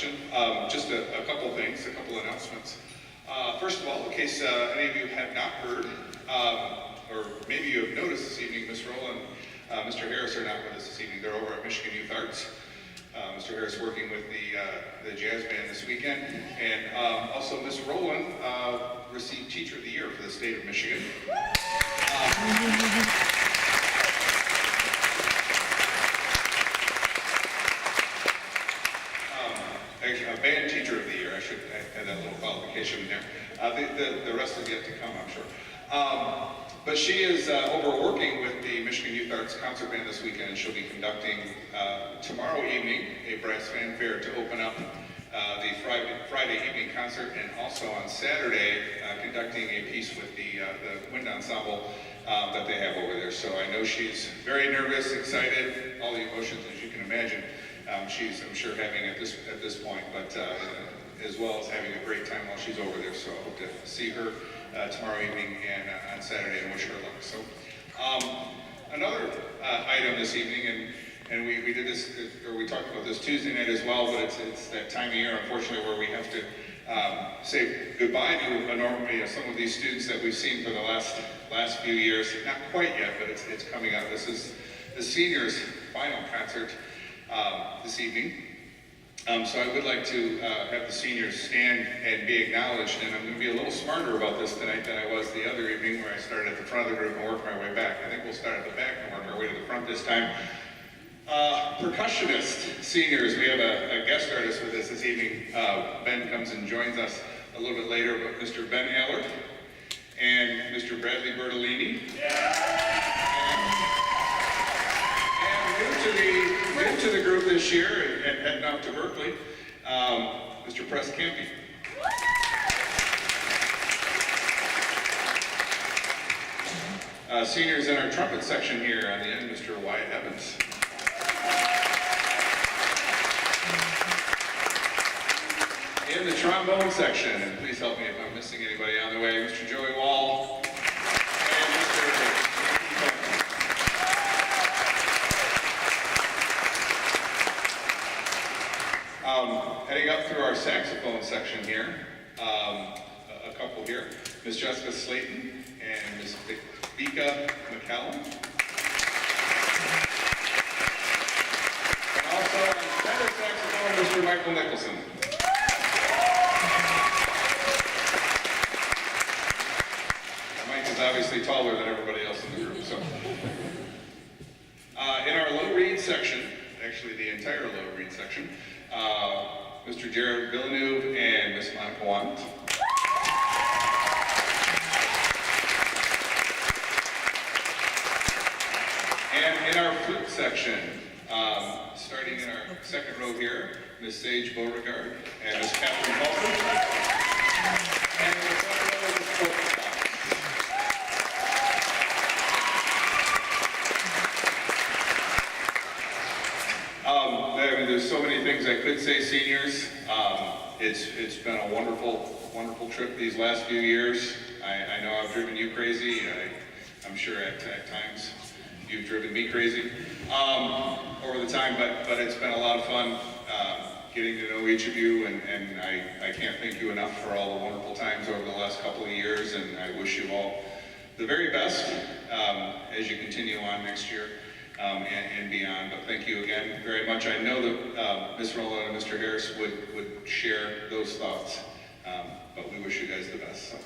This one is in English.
question. Just a couple things, a couple announcements. First of all, in case any of you have not heard, or maybe you have noticed this evening, Ms. Rowland, Mr. Harris are not with us this evening. They're over at Michigan Youth Arts. Mr. Harris working with the jazz band this weekend. And also Ms. Rowland received Teacher of the Year for the state of Michigan. Band Teacher of the Year. I should add that little qualification in there. The rest is yet to come, I'm sure. But she is over working with the Michigan Youth Arts Concert Band this weekend, and she'll be conducting tomorrow evening a brass fanfare to open up the Friday evening concert, and also on Saturday conducting a piece with the wind ensemble that they have over there. So I know she's very nervous, excited, all the emotions as you can imagine. She's, I'm sure, having at this point, but as well as having a great time while she's over there. So I hope to see her tomorrow evening and on Saturday and wish her luck. So another item this evening, and we did this, or we talked about this Tuesday night as well, but it's that time of year, unfortunately, where we have to say goodbye to normally some of these students that we've seen for the last few years. Not quite yet, but it's coming up. This is the seniors' final concert this evening. So I would like to have the seniors stand and be acknowledged, and I'm going to be a little smarter about this tonight than I was the other evening where I started at the front of the group and worked my way back. I think we'll start at the back and work our way to the front this time. Percussionist seniors, we have a guest artist with us this evening. Ben comes and joins us a little bit later, but Mr. Ben Allard and Mr. Bradley Bertolini. And new to the group this year and heading out to Berkeley, Mr. Press Campy. Seniors in our trumpet section here on the end, Mr. Wyatt Evans. In the trombone section, and please help me if I'm missing anybody on the way, Mr. Joey Wall and Mr. Heading up through our saxophone section here, a couple here, Miss Jessica Slayton and Miss Vika McCallum. And also on tenor saxophone, Mr. Michael Nicholson. Mike is obviously taller than everybody else in the group. So, in our low reed section, actually the entire low reed section, Mr. Jared Villeneuve and Miss Monica Want. And in our flute section, starting in our second row here, Miss Sage Beauregard and Miss Catherine Halter. And in the front row, Miss Coach. There's so many things I could say, seniors. It's been a wonderful trip these last few years. I know I've driven you crazy. I'm sure at times you've driven me crazy over the time, but it's been a lot of fun getting to know each of you, and I can't thank you enough for all the wonderful times over the last couple of years, and I wish you all the very best as you continue on next year. And beyond, but thank you again very much. I know that Ms. Rowland and Mr. Harris would share those thoughts, but we wish you guys the best. So.